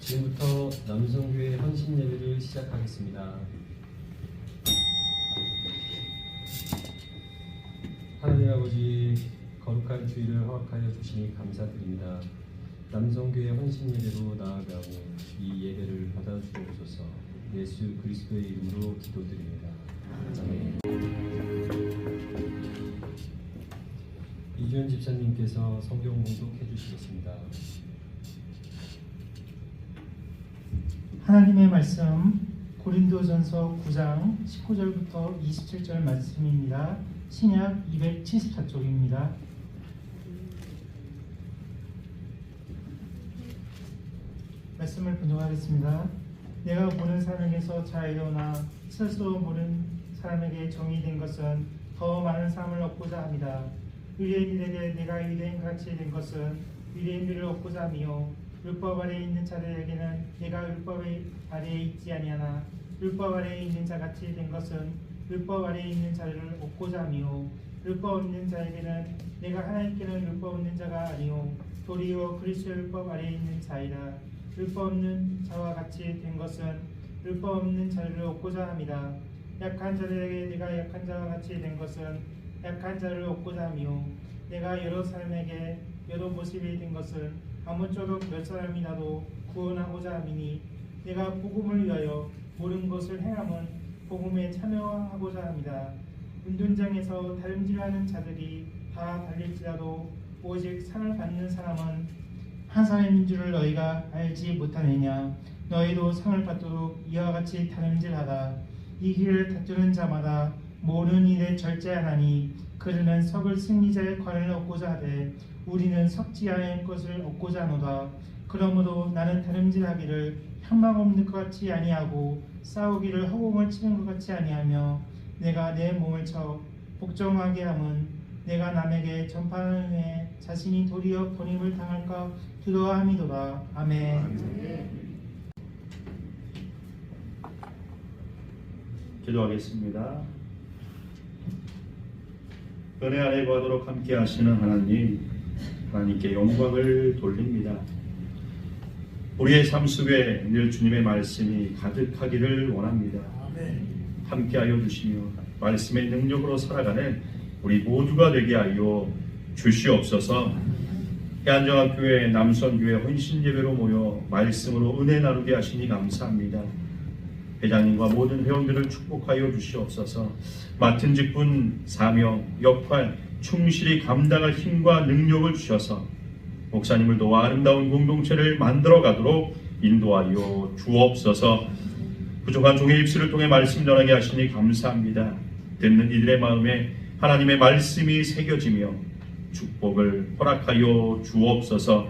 지금부터 남성교회 헌신 예배를 시작하겠습니다. 하나님 아버지, 거룩한 주일을 허락하여 주시니 감사드립니다. 남성교회 헌신 예배로 나아가고 이 예배를 받아주옵소서. 예수 그리스도의 이름으로 기도드립니다. 아멘. 이주연 집사님께서 성경 봉독해 주시겠습니다. 하나님의 말씀 고린도전서 9장 19절부터 27절 말씀입니다. 신약 274쪽입니다. 말씀을 분석하겠습니다. 내가 보는 사람에게서 자유로나 스스로 모르는 사람에게 정의된 것은 더 많은 삶을 얻고자 합니다. 유대인들에게 내가 유대인같이 된 것은 유대인들을 얻고자 하며 율법 아래에 있는 자들에게는 내가 율법 아래에 있지 아니하나 율법 아래에 있는 자같이 된 것은 율법 아래에 있는 자를 얻고자 하며 율법 없는 자에게는 내가 하나님께는 율법 없는 자가 아니요 도리어 그리스도 율법 아래에 있는 자이라. 율법 없는 자와 같이 된 것은 율법 없는 자를 얻고자 합니다. 약한 자들에게 내가 약한 자와 같이 된 것은 약한 자를 얻고자 하며 내가 여러 사람에게 여러 모습이 된 것은 아무쪼록 몇 사람이라도 구원하고자 함이니 내가 복음을 위하여 모든 것을 행함은 복음에 참여하고자 합니다. 운동장에서 다름질하는 자들이 다 달릴지라도 오직 상을 받는 사람은 한 사람인 줄을 너희가 알지 못하느냐. 너희도 상을 받도록 이와 같이 다름질하다. 이 길을 다투는 자마다 모든 일에 절제하나니 그들은 썩을 승리자의 관을 얻고자 하되 우리는 썩지 않을 것을 얻고자 하노라. 그러므로 나는 다름질하기를 향망 없는 것 같이 아니하고 싸우기를 허공을 치는 것 같이 아니하며 내가 내 몸을 쳐 복종하게 함은 내가 남에게 전파하는 후에 자신이 도리어 번임을 당할까 두려워함이도다. 아멘. 기도하겠습니다. 은혜 안에 거하도록 함께 하시는 하나님께 영광을 돌립니다. 우리의 삶 속에 늘 주님의 말씀이 가득하기를 원합니다. 함께하여 주시며 말씀의 능력으로 살아가는 우리 모두가 되게 하여 주시옵소서. 해안정학교회 남선교회 헌신예배로 모여 말씀으로 은혜 나누게 하시니 감사합니다. 회장님과 모든 회원들을 축복하여 주시옵소서. 맡은 직분, 사명, 역할 충실히 감당할 힘과 능력을 주셔서 목사님을 도와 아름다운 공동체를 만들어가도록 인도하여 주옵소서. 부족한 종의 입술을 통해 말씀 전하게 하시니 감사합니다. 듣는 이들의 마음에 하나님의 말씀이 새겨지며 축복을 허락하여 주옵소서.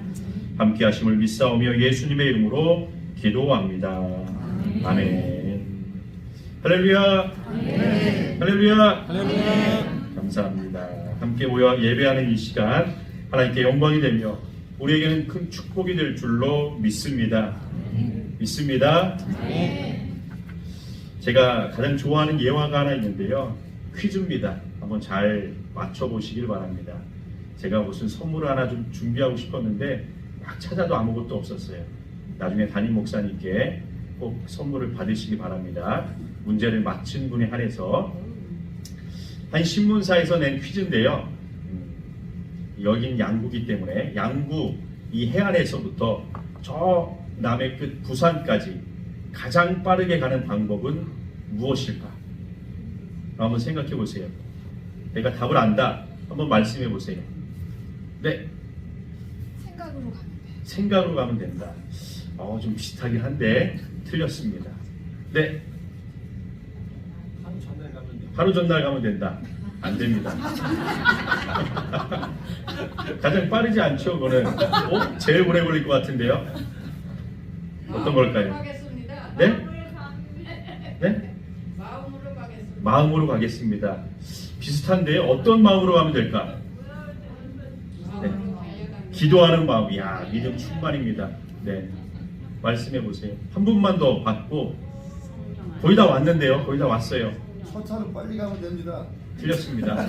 함께 하심을 믿사오며 예수님의 이름으로 기도합니다. 아멘. 할렐루야. 아멘. 할렐루야. 아멘. 감사합니다. 함께 모여 예배하는 이 시간 하나님께 영광이 되며 우리에게는 큰 축복이 될 줄로 믿습니다. 믿습니다. 제가 가장 좋아하는 예화가 하나 있는데요. 퀴즈입니다. 한번 잘 맞춰보시길 바랍니다. 제가 무슨 선물을 하나 좀 준비하고 싶었는데 막 찾아도 아무것도 없었어요. 나중에 담임 목사님께 꼭 선물을 받으시기 바랍니다. 문제를 맞힌 분에 한해서. 한 신문사에서 낸 퀴즈인데요. 여긴 양구기 때문에 양구 이 해안에서부터 저 남해 끝 부산까지 가장 빠르게 가는 방법은 무엇일까? 한번 생각해 보세요. 내가 답을 안다. 한번 말씀해 보세요. 네. 생각으로 가면 돼. 생각으로 가면 된다. 좀 비슷하긴 한데 틀렸습니다. 네. 하루 전날 가면 된다. 안 됩니다. 가장 빠르지 않죠, 그거는. 제일 오래 걸릴 것 같은데요. 어떤 걸까요? 가겠습니다. 네? 네? 마음으로 가겠습니다. 마음으로 가겠습니다. 비슷한데요. 어떤 마음으로 가면 될까? 네. 기도하는 마음. 이야, 믿음 충만입니다. 네. 말씀해 보세요. 한 분만 더 받고 거의 다 왔는데요. 거의 다 왔어요. 첫차는 빨리 가면 됩니다. 틀렸습니다.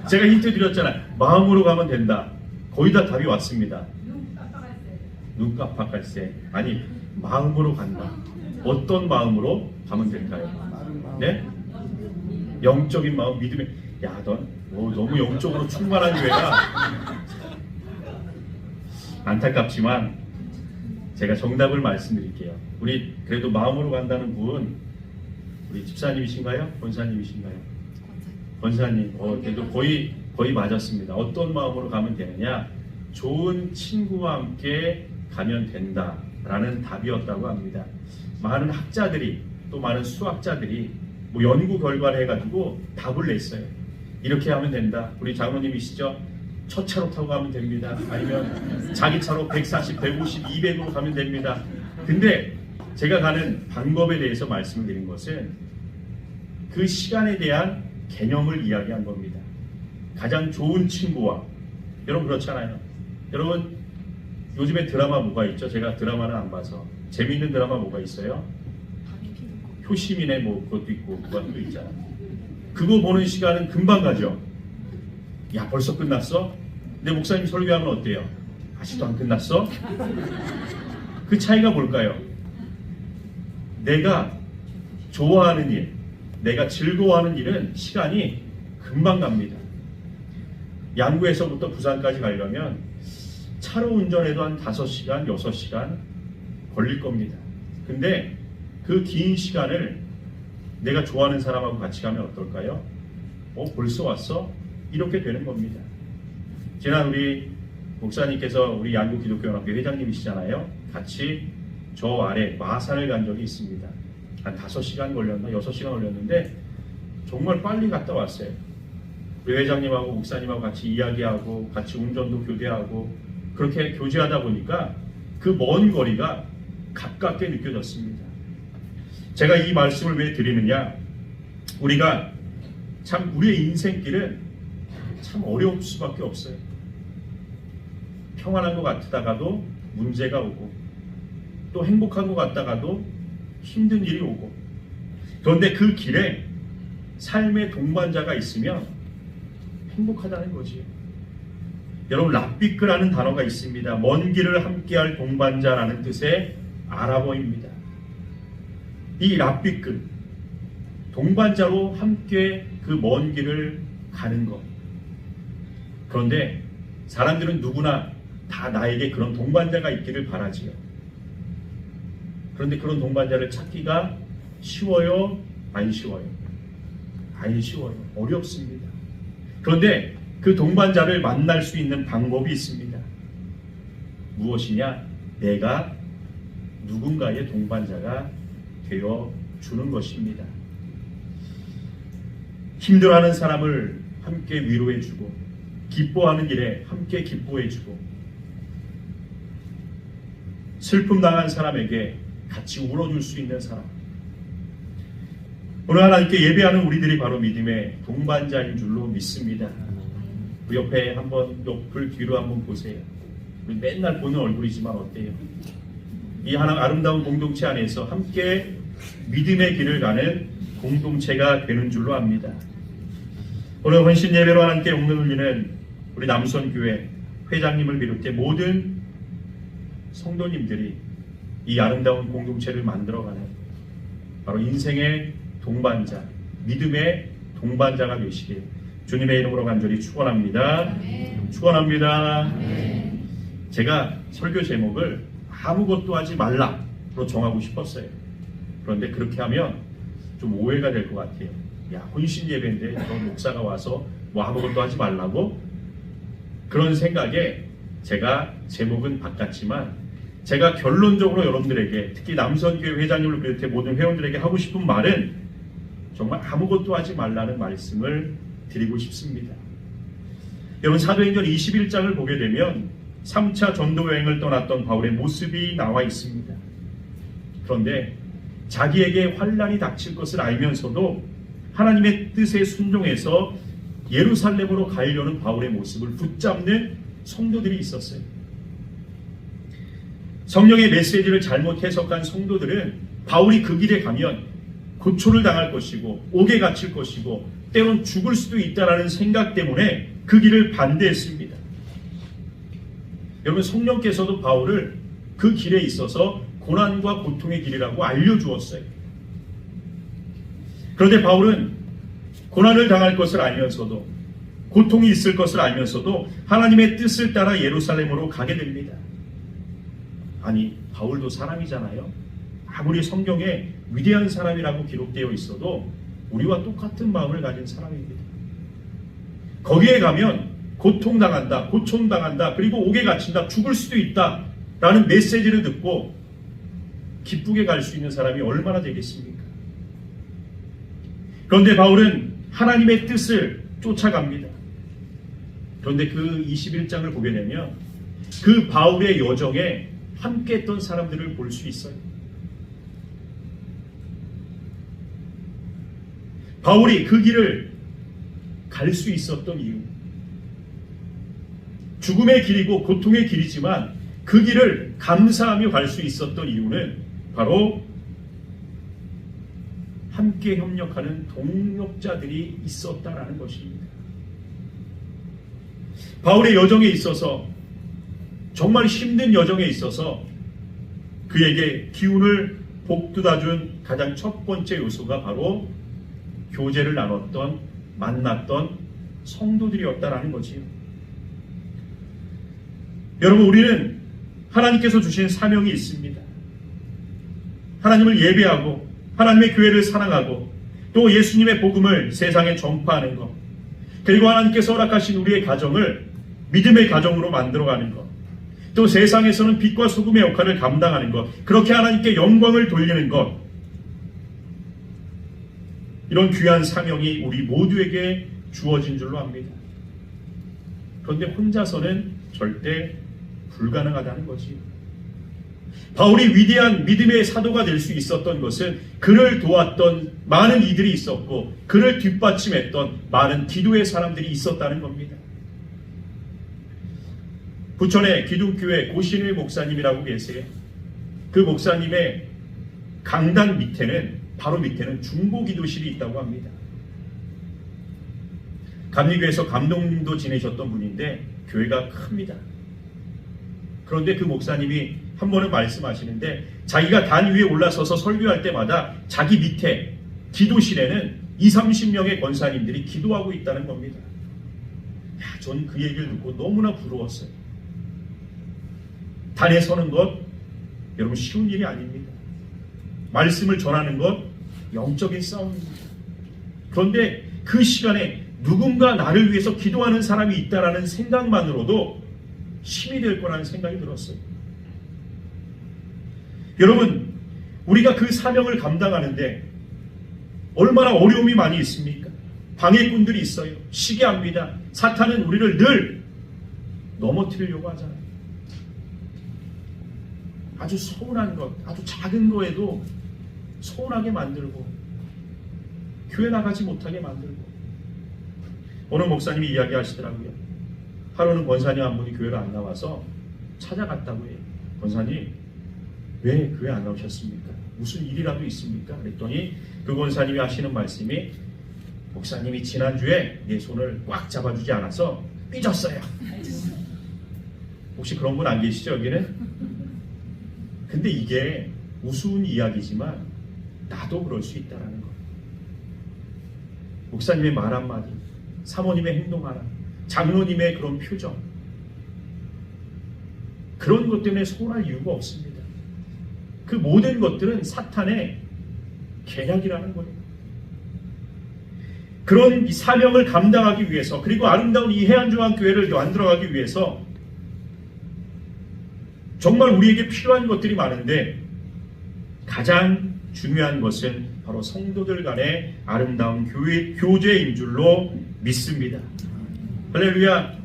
제가 힌트 드렸잖아요. 마음으로 가면 된다. 거의 다 답이 왔습니다. 눈 깜빡할새. 아니, 마음으로 간다. 어떤 마음으로 가면 될까요? 마른 마음. 네? 영적인 마음, 믿음의. 야, 넌 너무 영적으로 충만한 교회가. 안타깝지만 제가 정답을 말씀드릴게요. 우리 그래도 마음으로 간다는 분, 우리 집사님이신가요? 권사님이신가요? 권사님. 그래도 거의 맞았습니다. 어떤 마음으로 가면 되느냐? 좋은 친구와 함께 가면 된다라는 답이었다고 합니다. 많은 학자들이, 또 많은 수학자들이 뭐 연구 결과를 해가지고 답을 냈어요. 이렇게 하면 된다. 우리 장로님이시죠? 첫 차로 타고 가면 됩니다. 아니면 자기 차로 140, 150, 200으로 가면 됩니다. 근데 제가 가는 방법에 대해서 말씀을 드린 것은 그 시간에 대한 개념을 이야기한 겁니다. 가장 좋은 친구와, 여러분 그렇잖아요. 여러분 요즘에 드라마 뭐가 있죠? 제가 드라마는 안 봐서. 재미있는 드라마 뭐가 있어요? 효시민의 뭐 그것도 있고 그것도 있잖아. 그거 보는 시간은 금방 가죠. 야, 벌써 끝났어? 근데 목사님 설교하면 어때요? 아직도 안 끝났어? 그 차이가 뭘까요? 내가 좋아하는 일, 내가 즐거워하는 일은 시간이 금방 갑니다. 양구에서부터 부산까지 가려면 차로 운전해도 한 5시간, 6시간 걸릴 겁니다. 근데 그 긴 시간을 내가 좋아하는 사람하고 같이 가면 어떨까요? 벌써 왔어? 이렇게 되는 겁니다. 지난 우리 목사님께서 우리 양구 기독교연합회 회장님이시잖아요. 같이 저 아래 마산을 간 적이 있습니다. 한 5시간 걸렸나? 6시간 걸렸는데 정말 빨리 갔다 왔어요. 우리 회장님하고 목사님하고 같이 이야기하고 같이 운전도 교대하고 그렇게 교제하다 보니까 그 먼 거리가 가깝게 느껴졌습니다. 제가 이 말씀을 왜 드리느냐? 우리가 참 우리의 인생길은 참 어려울 수밖에 없어요. 평안한 것 같다가도 문제가 오고 또 행복한 것 같다가도 힘든 일이 오고, 그런데 그 길에 삶의 동반자가 있으면 행복하다는 거지요. 여러분, 랍비크라는 단어가 있습니다. 먼 길을 함께할 동반자라는 뜻의 아랍어입니다. 이 랍비크, 동반자로 함께 그 먼 길을 가는 것. 그런데 사람들은 누구나 다 나에게 그런 동반자가 있기를 바라지요. 그런데 그런 동반자를 찾기가 쉬워요? 안 쉬워요? 안 쉬워요. 어렵습니다. 그런데 그 동반자를 만날 수 있는 방법이 있습니다. 무엇이냐? 내가 누군가의 동반자가 되어 주는 것입니다. 힘들어하는 사람을 함께 위로해주고, 기뻐하는 일에 함께 기뻐해주고, 슬픔 당한 사람에게 같이 울어줄 수 있는 사람. 오늘 하나님께 예배하는 우리들이 바로 믿음의 동반자인 줄로 믿습니다. 그 옆에 한번 옆을 뒤로 한번 보세요. 우리 맨날 보는 얼굴이지만 어때요? 이 하나 아름다운 공동체 안에서 함께 믿음의 길을 가는 공동체가 되는 줄로 압니다. 오늘 헌신 예배로 하나님께 용을 올리는 우리 남선교회 회장님을 비롯해 모든 성도님들이 이 아름다운 공동체를 만들어가는 바로 인생의 동반자, 믿음의 동반자가 되시길 주님의 이름으로 간절히 축원합니다. 축원합니다. 제가 설교 제목을 아무것도 하지 말라로 정하고 싶었어요. 그런데 그렇게 하면 좀 오해가 될 것 같아요. 야, 혼신 예배인데 저 목사가 와서 뭐 아무것도 하지 말라고? 그런 생각에 제가 제목은 바꿨지만, 제가 결론적으로 여러분들에게, 특히 남선교회 회장님을 비롯해 모든 회원들에게 하고 싶은 말은 정말 아무것도 하지 말라는 말씀을 드리고 싶습니다. 여러분, 사도행전 21장을 보게 되면 3차 전도 여행을 떠났던 바울의 모습이 나와 있습니다. 그런데 자기에게 환난이 닥칠 것을 알면서도 하나님의 뜻에 순종해서 예루살렘으로 가려는 바울의 모습을 붙잡는 성도들이 있었어요. 성령의 메시지를 잘못 해석한 성도들은 바울이 그 길에 가면 고초를 당할 것이고 옥에 갇힐 것이고 때론 죽을 수도 있다라는 생각 때문에 그 길을 반대했습니다. 여러분, 성령께서도 바울을 그 길에 있어서 고난과 고통의 길이라고 알려주었어요. 그런데 바울은 고난을 당할 것을 알면서도, 고통이 있을 것을 알면서도 하나님의 뜻을 따라 예루살렘으로 가게 됩니다. 아니, 바울도 사람이잖아요. 아무리 성경에 위대한 사람이라고 기록되어 있어도 우리와 똑같은 마음을 가진 사람입니다. 거기에 가면 고통당한다, 고통당한다, 그리고 옥에 갇힌다, 죽을 수도 있다 라는 메시지를 듣고 기쁘게 갈 수 있는 사람이 얼마나 되겠습니까? 그런데 바울은 하나님의 뜻을 쫓아갑니다. 그런데 그 21장을 보게 되면 그 바울의 여정에 함께 했던 사람들을 볼 수 있어요. 바울이 그 길을 갈 수 있었던 이유, 죽음의 길이고 고통의 길이지만 그 길을 감사하며 갈 수 있었던 이유는 바로 함께 협력하는 동력자들이 있었다라는 것입니다. 바울의 여정에 있어서, 정말 힘든 여정에 있어서 그에게 기운을 복돋아준 가장 첫 번째 요소가 바로 교제를 나눴던, 만났던 성도들이었다라는 거지요. 여러분, 우리는 하나님께서 주신 사명이 있습니다. 하나님을 예배하고 하나님의 교회를 사랑하고 또 예수님의 복음을 세상에 전파하는 것, 그리고 하나님께서 허락하신 우리의 가정을 믿음의 가정으로 만들어가는 것, 또 세상에서는 빛과 소금의 역할을 감당하는 것, 그렇게 하나님께 영광을 돌리는 것, 이런 귀한 사명이 우리 모두에게 주어진 줄로 압니다. 그런데 혼자서는 절대 불가능하다는 거지. 바울이 위대한 믿음의 사도가 될 수 있었던 것은 그를 도왔던 많은 이들이 있었고 그를 뒷받침했던 많은 기도의 사람들이 있었다는 겁니다. 부천의 기둥교회 고신일 목사님이라고 계세요. 그 목사님의 강단 밑에는, 바로 밑에는 중보기도실이 있다고 합니다. 감리교에서 감독님도 지내셨던 분인데 교회가 큽니다. 그런데 그 목사님이 한 번은 말씀하시는데 자기가 단 위에 올라서서 설교할 때마다 자기 밑에 기도실에는 20-30명의 권사님들이 기도하고 있다는 겁니다. 전 그 얘기를 듣고 너무나 부러웠어요. 단에 서는 것, 여러분 쉬운 일이 아닙니다. 말씀을 전하는 것, 영적인 싸움입니다. 그런데 그 시간에 누군가 나를 위해서 기도하는 사람이 있다라는 생각만으로도 힘이 될 거라는 생각이 들었어요. 여러분, 우리가 그 사명을 감당하는데 얼마나 어려움이 많이 있습니까? 방해꾼들이 있어요. 시기합니다. 사탄은 우리를 늘 넘어뜨리려고 하잖아요. 아주 서운한 것, 아주 작은 거에도 서운하게 만들고 교회 나가지 못하게 만들고. 어느 목사님이 이야기하시더라고요. 하루는 권사님 한 분이 교회를 안 나와서 찾아갔다고 해요. 권사님, 왜 교회 안 나오셨습니까? 무슨 일이라도 있습니까? 그랬더니 그 권사님이 하시는 말씀이, 목사님이 지난주에 내 손을 꽉 잡아주지 않아서 삐졌어요. 혹시 그런 분 안 계시죠, 여기는? 근데 이게 우스운 이야기지만 나도 그럴 수 있다는 거예요. 목사님의 말 한마디, 사모님의 행동 하나, 장로님의 그런 표정, 그런 것 때문에 서운할 이유가 없습니다. 그 모든 것들은 사탄의 계략이라는 거예요. 그런 이 사명을 감당하기 위해서, 그리고 아름다운 이 해안중앙교회를 만들어가기 위해서 정말 우리에게 필요한 것들이 많은데 가장 중요한 것은 바로 성도들 간의 아름다운 교제인 줄로 믿습니다. 할렐루야.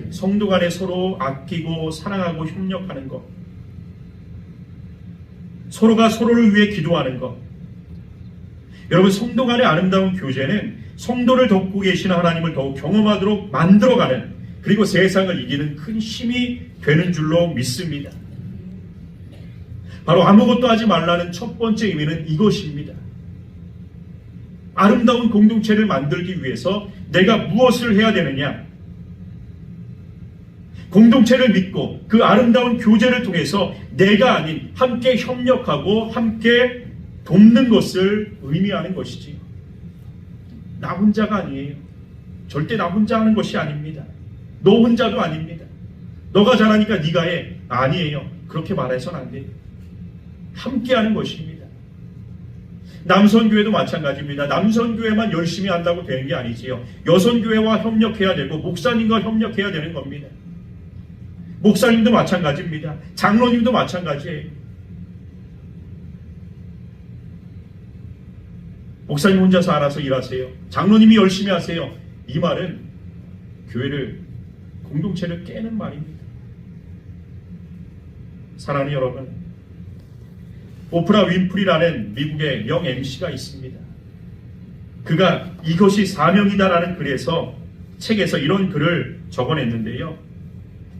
성도 간에 서로 아끼고 사랑하고 협력하는 것, 서로가 서로를 위해 기도하는 것. 여러분, 성도 간의 아름다운 교제는 성도를 돕고 계시는 하나님을 더욱 경험하도록 만들어가는, 그리고 세상을 이기는 큰 힘이 되는 줄로 믿습니다. 바로 아무것도 하지 말라는 첫 번째 의미는 이것입니다. 아름다운 공동체를 만들기 위해서 내가 무엇을 해야 되느냐? 공동체를 믿고 그 아름다운 교제를 통해서 내가 아닌 함께 협력하고 함께 돕는 것을 의미하는 것이지요. 나 혼자가 아니에요. 절대 나 혼자 하는 것이 아닙니다. 너 혼자도 아닙니다. 너가 잘하니까 네가 해. 아니에요. 그렇게 말해서는 안 돼요. 함께 하는 것입니다. 남선교회도 마찬가지입니다. 남선교회만 열심히 한다고 되는 게 아니지요. 여선교회와 협력해야 되고 목사님과 협력해야 되는 겁니다. 목사님도 마찬가지입니다. 장로님도 마찬가지예요. 목사님 혼자서 알아서 일하세요. 장로님이 열심히 하세요. 이 말은 교회를, 공동체를 깨는 말입니다. 사랑하는 여러분, 오프라 윈프리라는 미국의 명 MC가 있습니다. 그가 이것이 사명이다라는 책에서 이런 글을 적어냈는데요.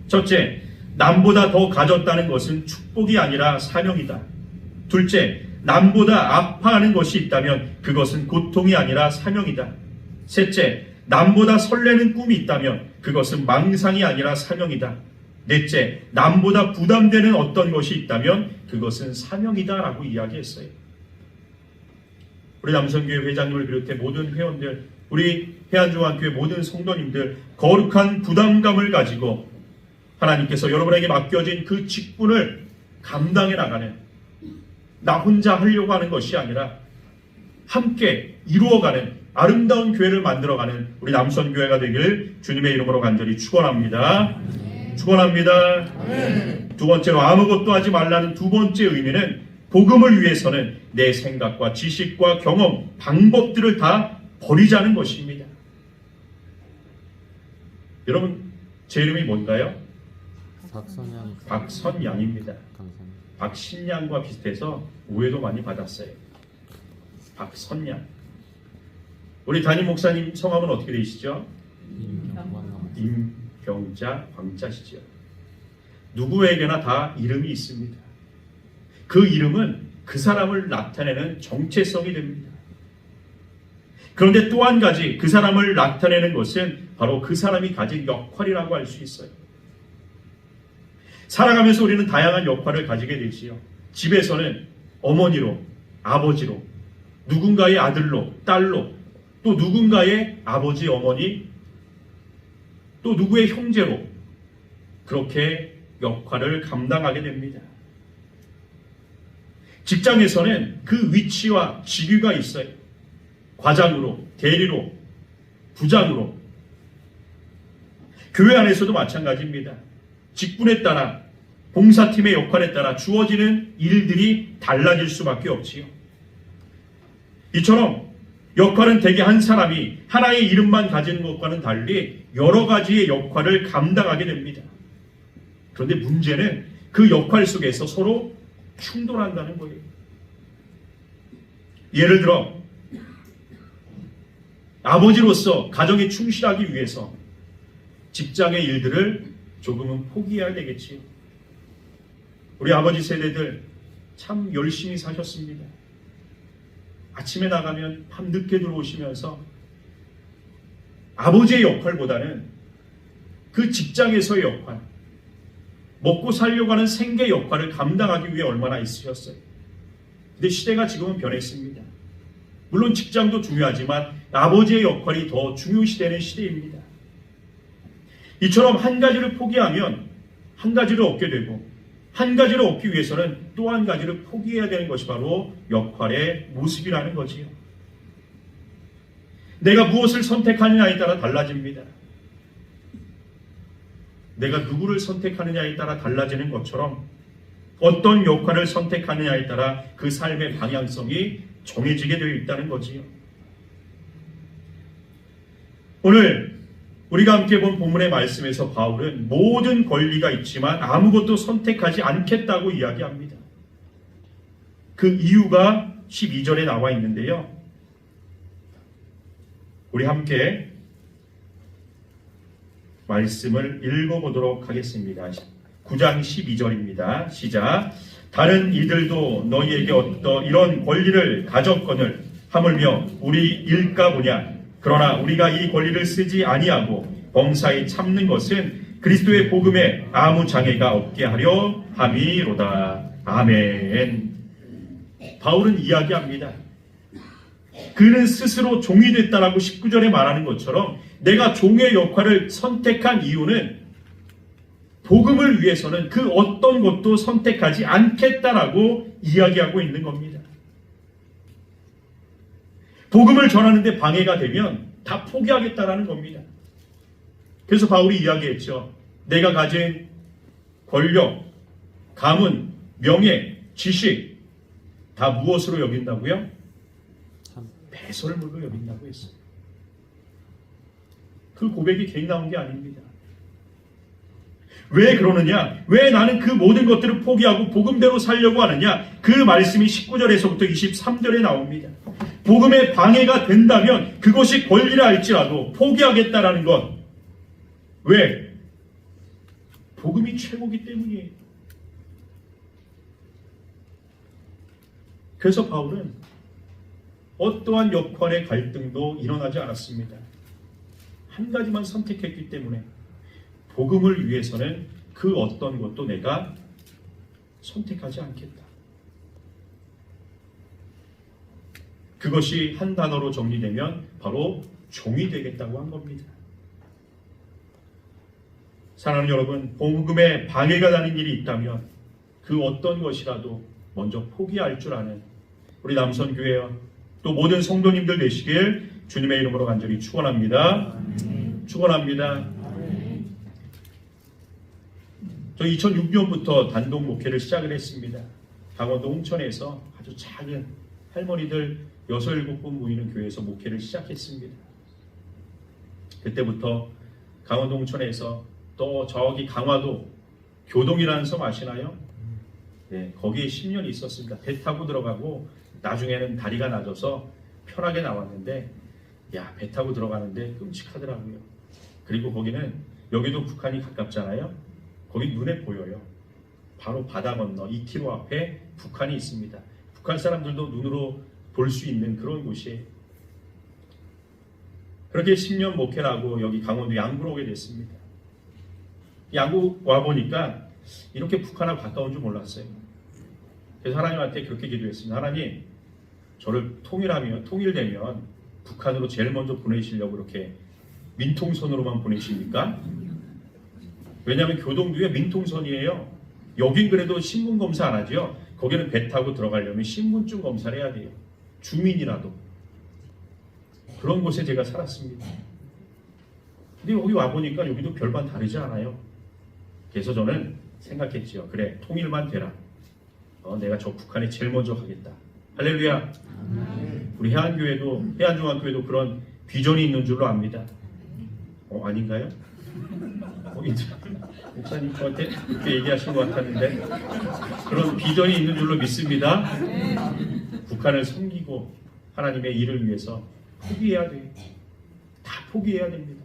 첫째, 남보다 더 가졌다는 것은 축복이 아니라 사명이다. 둘째, 남보다 아파하는 것이 있다면 그것은 고통이 아니라 사명이다. 셋째, 남보다 설레는 꿈이 있다면 그것은 망상이 아니라 사명이다. 넷째, 남보다 부담되는 어떤 것이 있다면 그것은 사명이다라고 이야기했어요. 우리 남성교회 회장님을 비롯해 모든 회원들, 우리 해안중앙교회 모든 성도님들, 거룩한 부담감을 가지고 하나님께서 여러분에게 맡겨진 그 직분을 감당해 나가는, 나 혼자 하려고 하는 것이 아니라 함께 이루어가는 아름다운 교회를 만들어가는 우리 남선교회가 되길 주님의 이름으로 간절히 축원합니다. 축원합니다. 두 번째로, 아무것도 하지 말라는 두 번째 의미는 복음을 위해서는 내 생각과 지식과 경험, 방법들을 다 버리자는 것입니다. 여러분, 제 이름이 뭔가요? 박선양입니다. 감사합니다. 박신양과 비슷해서 오해도 많이 받았어요. 박선양. 우리 담임 목사님 성함은 어떻게 되시죠? 임경자 광자시죠. 누구에게나 다 이름이 있습니다. 그 이름은 그 사람을 나타내는 정체성이 됩니다. 그런데 또 한 가지, 그 사람을 나타내는 것은 바로 그 사람이 가진 역할이라고 할 수 있어요. 살아가면서 우리는 다양한 역할을 가지게 되지요. 집에서는 어머니로, 아버지로, 누군가의 아들로, 딸로, 또 누군가의 아버지, 어머니, 또 누구의 형제로 그렇게 역할을 감당하게 됩니다. 직장에서는 그 위치와 직위가 있어요. 과장으로, 대리로, 부장으로. 교회 안에서도 마찬가지입니다. 직분에 따라, 봉사팀의 역할에 따라 주어지는 일들이 달라질 수밖에 없지요. 이처럼 역할은 대개 한 사람이 하나의 이름만 가지는 것과는 달리 여러 가지의 역할을 감당하게 됩니다. 그런데 문제는 그 역할 속에서 서로 충돌한다는 거예요. 예를 들어 아버지로서 가정에 충실하기 위해서 직장의 일들을 조금은 포기해야 되겠지요. 우리 아버지 세대들 참 열심히 사셨습니다. 아침에 나가면 밤늦게 들어오시면서 아버지의 역할보다는 그 직장에서의 역할, 먹고 살려고 하는 생계 역할을 감당하기 위해 얼마나 있으셨어요. 근데 시대가 지금은 변했습니다. 물론 직장도 중요하지만 아버지의 역할이 더 중요시되는 시대입니다. 이처럼 한 가지를 포기하면 한 가지를 얻게 되고, 한 가지를 얻기 위해서는 또 한 가지를 포기해야 되는 것이 바로 역할의 모습이라는 거지요. 내가 무엇을 선택하느냐에 따라 달라집니다. 내가 누구를 선택하느냐에 따라 달라지는 것처럼 어떤 역할을 선택하느냐에 따라 그 삶의 방향성이 정해지게 되어 있다는 거지요. 오늘 우리가 함께 본 본문의 말씀에서 바울은 모든 권리가 있지만 아무것도 선택하지 않겠다고 이야기합니다. 그 이유가 12절에 나와 있는데요. 우리 함께 말씀을 읽어보도록 하겠습니다. 9장 12절입니다. 시작. 다른 이들도 너희에게 이런 권리를 가졌거늘 하물며 우리 일까 보냐. 그러나 우리가 이 권리를 쓰지 아니하고 범사에 참는 것은 그리스도의 복음에 아무 장애가 없게 하려 함이로다. 아멘. 바울은 이야기합니다. 그는 스스로 종이 됐다라고 19절에 말하는 것처럼 내가 종의 역할을 선택한 이유는 복음을 위해서는 그 어떤 것도 선택하지 않겠다라고 이야기하고 있는 겁니다. 복음을 전하는데 방해가 되면 다 포기하겠다라는 겁니다. 그래서 바울이 이야기했죠. 내가 가진 권력, 가문, 명예, 지식 다 무엇으로 여긴다고요? 배설물로 여긴다고 했어요. 그 고백이 괜히 나온 게 아닙니다. 왜 그러느냐? 왜 나는 그 모든 것들을 포기하고 복음대로 살려고 하느냐? 그 말씀이 19절에서부터 23절에 나옵니다. 복음에 방해가 된다면 그것이 권리라 할지라도 포기하겠다라는 것. 왜? 복음이 최고기 때문이에요. 그래서 바울은 어떠한 역할의 갈등도 일어나지 않았습니다. 한 가지만 선택했기 때문에 복음을 위해서는 그 어떤 것도 내가 선택하지 않겠다. 그것이 한 단어로 정리되면 바로 종이 되겠다고 한 겁니다. 사랑하는 여러분, 복음에 방해가 되는 일이 있다면 그 어떤 것이라도 먼저 포기할 줄 아는 우리 남선교회와 또 모든 성도님들 되시길 주님의 이름으로 간절히 축원합니다. 축원합니다. 저 2006년부터 단독 목회를 시작을 했습니다. 강원도 홍천에서 아주 작은 할머니들 6, 7분 모이는 교회에서 목회를 시작했습니다. 그때부터 강원도 홍천에서 또 저기 강화도 교동이라는 섬 아시나요? 네, 거기에 10년 있었습니다. 배 타고 들어가고 나중에는 다리가 낮아서 편하게 나왔는데 야, 배 타고 들어가는데 끔찍하더라고요. 그리고 거기는 여기도 북한이 가깝잖아요. 거기 눈에 보여요. 바로 바다 건너 2km 앞에 북한이 있습니다. 북한 사람들도 눈으로 볼 수 있는 그런 곳이에요. 그렇게 10년 목회를 하고 여기 강원도 양구로 오게 됐습니다. 양구 와보니까 이렇게 북한하고 가까운 줄 몰랐어요. 그래서 하나님한테 그렇게 기도했습니다. 하나님, 저를 통일되면 북한으로 제일 먼저 보내시려고 이렇게 민통선으로만 보내십니까? 왜냐하면 교동도에 민통선이에요. 여긴 그래도 신분 검사 안 하죠. 거기는 배 타고 들어가려면 신분증 검사를 해야 돼요. 주민이라도. 그런 곳에 제가 살았습니다. 근데 여기 와보니까 여기도 별반 다르지 않아요. 그래서 저는 생각했죠. 그래, 통일만 되라. 내가 저 북한에 제일 먼저 하겠다. 할렐루야. 우리 해안교회도, 해안중앙교회도 그런 비전이 있는 줄로 압니다. 아닌가요? 목사님 저한테 그렇게 얘기하신 것 같았는데 그런 비전이 있는 줄로 믿습니다. 북한을 섬기고 하나님의 일을 위해서 포기해야 돼요. 다 포기해야 됩니다.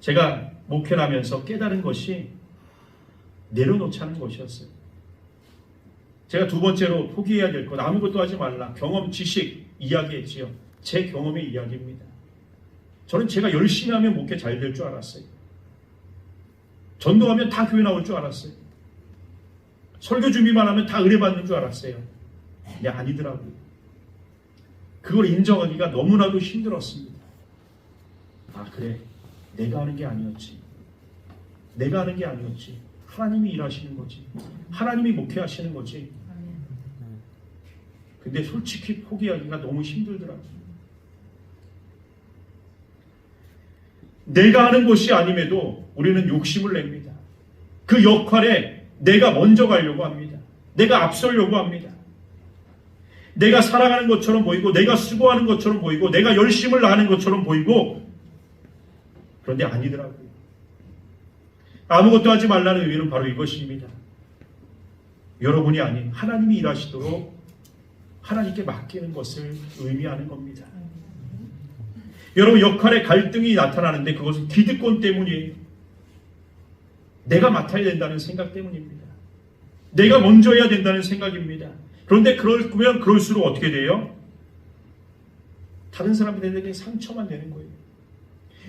제가 목회를 하면서 깨달은 것이 내려놓자는 것이었어요. 제가 두 번째로 포기해야 될 것, 아무것도 하지 말라. 경험, 지식 이야기했지요. 제 경험의 이야기입니다. 저는 제가 열심히 하면 목회 잘 될 줄 알았어요. 전도하면 다 교회 나올 줄 알았어요. 설교 준비만 하면 다 은혜 받는 줄 알았어요. 근데 아니더라고요. 그걸 인정하기가 너무나도 힘들었습니다. 아, 그래. 내가 하는 게 아니었지. 내가 하는 게 아니었지. 하나님이 일하시는 거지. 하나님이 목회하시는 거지. 근데 솔직히 포기하기가 너무 힘들더라고요. 내가 하는 것이 아님에도 우리는 욕심을 냅니다. 그 역할에 내가 먼저 가려고 합니다. 내가 앞서려고 합니다. 내가 살아가는 것처럼 보이고 내가 수고하는 것처럼 보이고 내가 열심을 다하는 것처럼 보이고 그런데 아니더라고요. 아무것도 하지 말라는 의미는 바로 이것입니다. 여러분이 아닌 하나님이 일하시도록 하나님께 맡기는 것을 의미하는 겁니다. 여러분, 역할의 갈등이 나타나는데 그것은 기득권 때문이에요. 내가 맡아야 된다는 생각 때문입니다. 내가 먼저 해야 된다는 생각입니다. 그런데 그러면 그럴수록 어떻게 돼요? 다른 사람들에게 상처만 되는 거예요.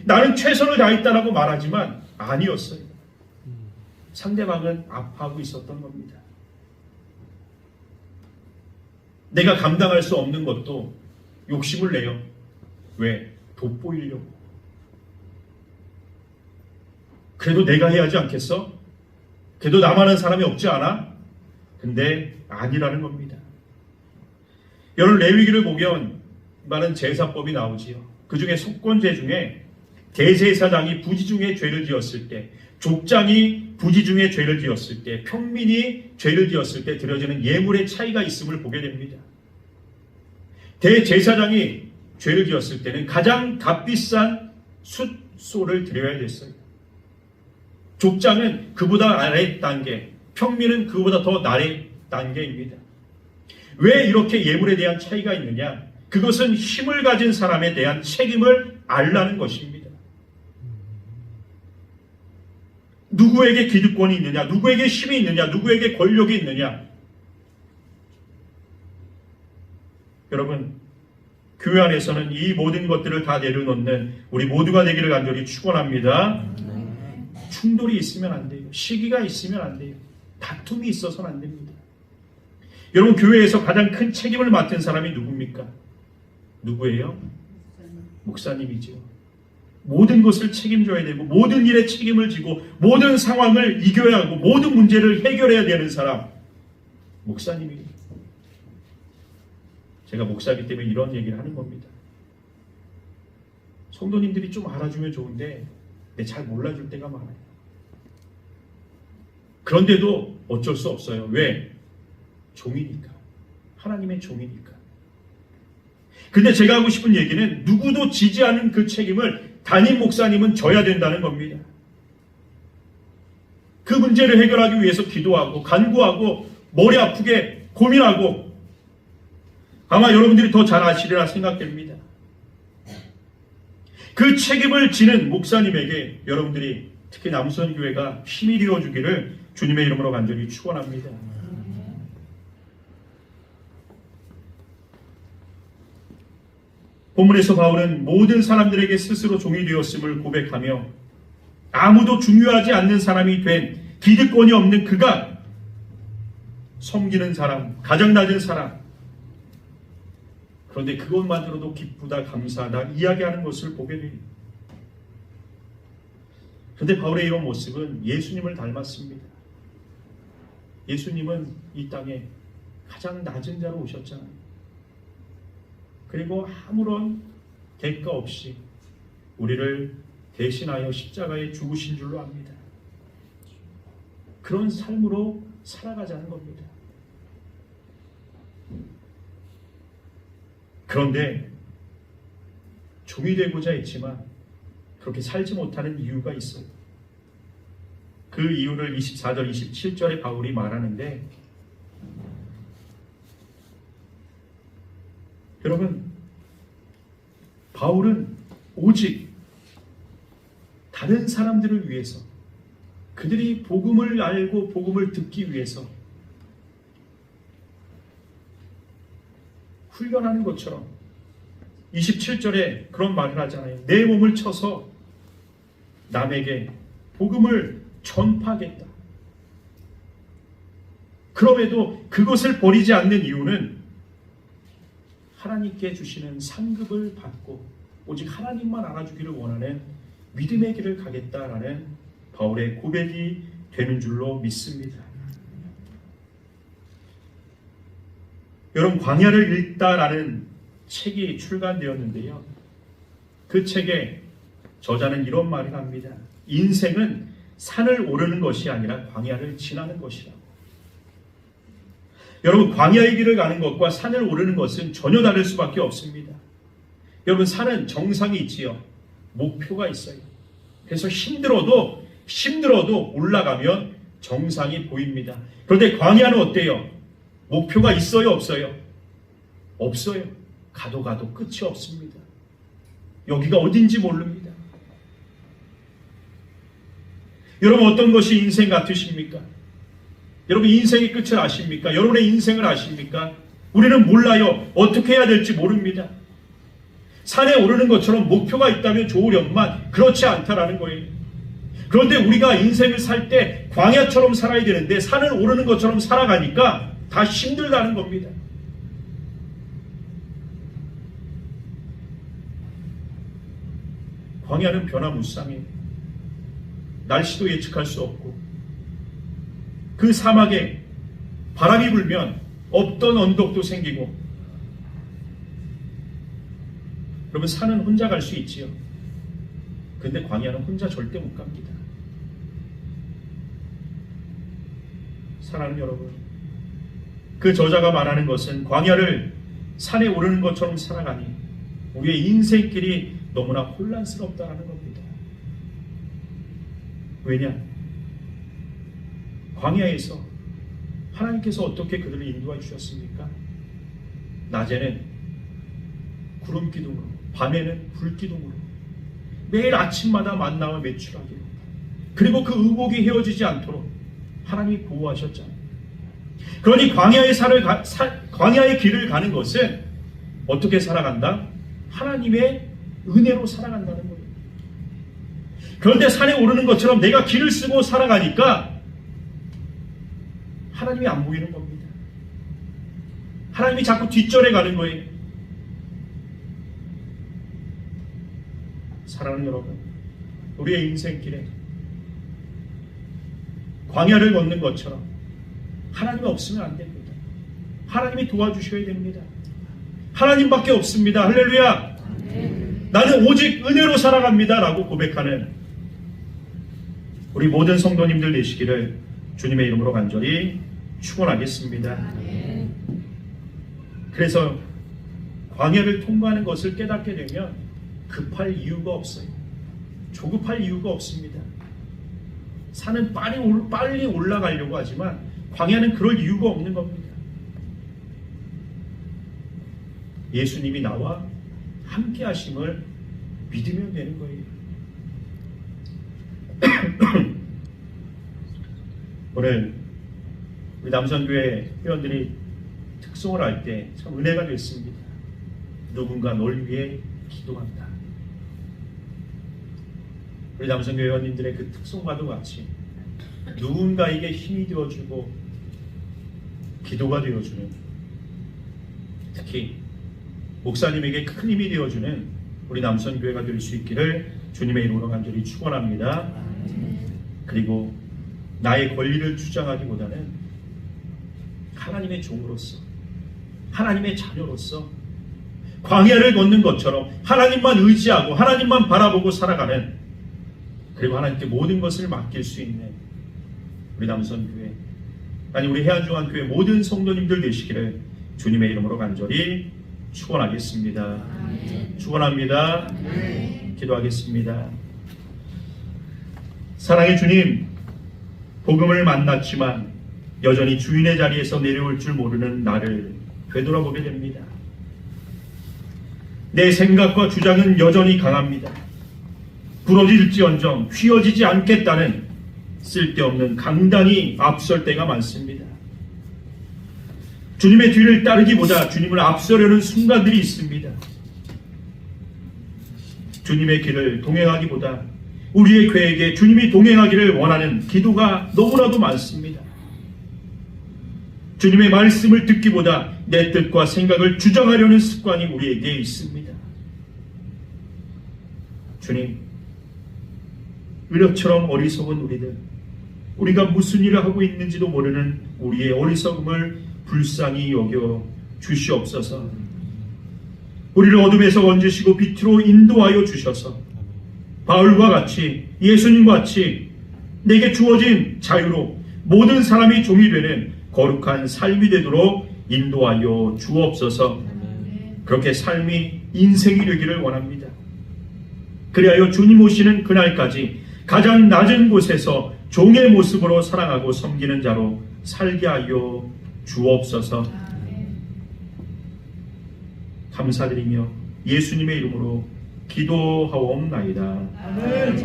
나는 최선을 다했다라고 말하지만 아니었어요. 상대방은 아파하고 있었던 겁니다. 내가 감당할 수 없는 것도 욕심을 내요. 왜? 돋보이려고. 그래도 내가 해야 하지 않겠어? 그래도 나만한 사람이 없지 않아? 근데 아니라는 겁니다. 여러분, 레위기를 보면 많은 제사법이 나오지요. 그 중에 속건제 중에 대제사장이 부지 중에 죄를 지었을 때, 족장이 부지 중에 죄를 지었을 때, 평민이 죄를 지었을 때 드려지는 예물의 차이가 있음을 보게 됩니다. 대제사장이 죄를 지었을 때는 가장 값비싼 숫소를 드려야 됐어요. 족장은 그보다 아래 단계, 평민은 그보다 더 아래 단계입니다. 왜 이렇게 예물에 대한 차이가 있느냐? 그것은 힘을 가진 사람에 대한 책임을 알라는 것입니다. 누구에게 기득권이 있느냐? 누구에게 힘이 있느냐? 누구에게 권력이 있느냐? 여러분, 교회 안에서는 이 모든 것들을 다 내려놓는 우리 모두가 되기를 간절히 축원합니다. 충돌이 있으면 안 돼요. 시기가 있으면 안 돼요. 다툼이 있어서는 안 됩니다. 여러분, 교회에서 가장 큰 책임을 맡은 사람이 누굽니까? 누구예요? 목사님이죠. 모든 것을 책임져야 되고 모든 일에 책임을 지고 모든 상황을 이겨야 하고 모든 문제를 해결해야 되는 사람, 목사님이에요. 제가 목사이기 때문에 이런 얘기를 하는 겁니다. 성도님들이 좀 알아주면 좋은데 잘 몰라줄 때가 많아요. 그런데도 어쩔 수 없어요. 왜? 종이니까. 하나님의 종이니까. 근데 제가 하고 싶은 얘기는 누구도 지지 않은 그 책임을 담임 목사님은 져야 된다는 겁니다. 그 문제를 해결하기 위해서 기도하고 간구하고 머리 아프게 고민하고 아마 여러분들이 더 잘 아시리라 생각됩니다. 그 책임을 지는 목사님에게 여러분들이 특히 남선교회가 힘이 되어주기를 주님의 이름으로 간절히 축원합니다. 본문에서 바울은 모든 사람들에게 스스로 종이 되었음을 고백하며 아무도 중요하지 않는 사람이 된 기득권이 없는 그가 섬기는 사람, 가장 낮은 사람, 그런데 그것만으로도 기쁘다, 감사하다 이야기하는 것을 보게 돼요. 그런데 바울의 이런 모습은 예수님을 닮았습니다. 예수님은 이 땅에 가장 낮은 자로 오셨잖아요. 그리고 아무런 대가 없이 우리를 대신하여 십자가에 죽으신 줄로 압니다. 그런 삶으로 살아가자는 겁니다. 그런데 종이 되고자 했지만 그렇게 살지 못하는 이유가 있어요. 그 이유를 24절, 27절에 바울이 말하는데, 여러분, 바울은 오직 다른 사람들을 위해서, 그들이 복음을 알고 복음을 듣기 위해서 훈련하는 것처럼 27절에 그런 말을 하잖아요. 내 몸을 쳐서 남에게 복음을 전파하겠다. 그럼에도 그것을 버리지 않는 이유는 하나님께 주시는 상급을 받고 오직 하나님만 알아주기를 원하는 믿음의 길을 가겠다라는 바울의 고백이 되는 줄로 믿습니다. 여러분, 광야를 읽다라는 책이 출간되었는데요. 그 책의 저자는 이런 말을 합니다. 인생은 산을 오르는 것이 아니라 광야를 지나는 것이라고. 여러분, 광야의 길을 가는 것과 산을 오르는 것은 전혀 다를 수밖에 없습니다. 여러분, 산은 정상이 있지요. 목표가 있어요. 그래서 힘들어도 올라가면 정상이 보입니다. 그런데 광야는 어때요? 목표가 있어요, 없어요? 없어요. 가도 끝이 없습니다. 여기가 어딘지 모릅니다. 여러분, 어떤 것이 인생 같으십니까? 여러분, 인생의 끝을 아십니까? 여러분의 인생을 아십니까? 우리는 몰라요. 어떻게 해야 될지 모릅니다. 산에 오르는 것처럼 목표가 있다면 좋으련만 그렇지 않다라는 거예요. 그런데 우리가 인생을 살 때 광야처럼 살아야 되는데 산을 오르는 것처럼 살아가니까 다 힘들다는 겁니다. 광야는 변화무쌍해요. 날씨도 예측할 수 없고 그 사막에 바람이 불면 없던 언덕도 생기고, 그러면 산은 혼자 갈 수 있지요. 근데 광야는 혼자 절대 못 갑니다. 사랑하는 여러분, 그 저자가 말하는 것은 광야를 산에 오르는 것처럼 살아가니 우리의 인생길이 너무나 혼란스럽다는 겁니다. 왜냐? 광야에서 하나님께서 어떻게 그들을 인도해 주셨습니까? 낮에는 구름 기둥으로, 밤에는 불 기둥으로, 매일 아침마다 만나와 매출하기로, 그리고 그 의복이 헤어지지 않도록 하나님이 보호하셨잖아요. 그러니 광야의 길을 가는 것은 어떻게 살아간다? 하나님의 은혜로 살아간다는 거예요. 그런데 산에 오르는 것처럼 내가 길을 쓰고 살아가니까 하나님이 안 보이는 겁니다. 하나님이 자꾸 뒷전에 가는 거예요. 사랑하는 여러분, 우리의 인생길에 광야를 걷는 것처럼 하나님이 없으면 안 됩니다. 하나님이 도와주셔야 됩니다. 하나님밖에 없습니다. 할렐루야. 나는 오직 은혜로 살아갑니다 라고 고백하는 우리 모든 성도님들 되시기를 주님의 이름으로 간절히 축원하겠습니다. 그래서 광야를 통과하는 것을 깨닫게 되면 급할 이유가 없어요. 조급할 이유가 없습니다. 산은 빨리 올라가려고 하지만 광야는 그럴 이유가 없는 겁니다. 예수님이 나와 함께 하심을 믿으면 되는 거예요. 오늘 우리 남선교회 회원들이 특송을 할 때 참 은혜가 됐습니다. 누군가 널 위해 기도한다. 우리 남선교회 회원님들의 그 특송과도 같이 누군가에게 힘이 되어주고 기도가 되어주는, 특히 목사님에게 큰 힘이 되어주는 우리 남선교회가 될 수 있기를 주님의 이름으로 간절히 축원합니다. 그리고 나의 권리를 주장하기보다는 하나님의 종으로서, 하나님의 자녀로서 광야를 걷는 것처럼 하나님만 의지하고 하나님만 바라보고 살아가는, 그리고 하나님께 모든 것을 맡길 수 있는 우리 남선교회, 아니 우리 해안중앙교회 모든 성도님들 되시기를 주님의 이름으로 간절히 축원하겠습니다. 축원합니다. 기도하겠습니다. 사랑의 주님, 복음을 만났지만 여전히 주인의 자리에서 내려올 줄 모르는 나를 되돌아보게 됩니다. 내 생각과 주장은 여전히 강합니다. 부러질지언정 휘어지지 않겠다는 쓸데없는 강단이 앞설 때가 많습니다. 주님의 뒤를 따르기보다 주님을 앞서려는 순간들이 있습니다. 주님의 길을 동행하기보다 우리의 계획에 주님이 동행하기를 원하는 기도가 너무나도 많습니다. 주님의 말씀을 듣기보다 내 뜻과 생각을 주장하려는 습관이 우리에게 있습니다. 주님, 의력처럼 어리석은 우리들, 우리가 무슨 일을 하고 있는지도 모르는 우리의 어리석음을 불쌍히 여겨 주시옵소서. 우리를 어둠에서 건지시고 빛으로 인도하여 주셔서 바울과 같이, 예수님과 같이 내게 주어진 자유로 모든 사람이 종이 되는 거룩한 삶이 되도록 인도하여 주옵소서. 그렇게 삶이 인생이 되기를 원합니다. 그리하여 주님 오시는 그날까지 가장 낮은 곳에서 종의 모습으로 사랑하고 섬기는 자로 살게 하여 주옵소서. 감사드리며 예수님의 이름으로 기도하옵나이다. 아멘.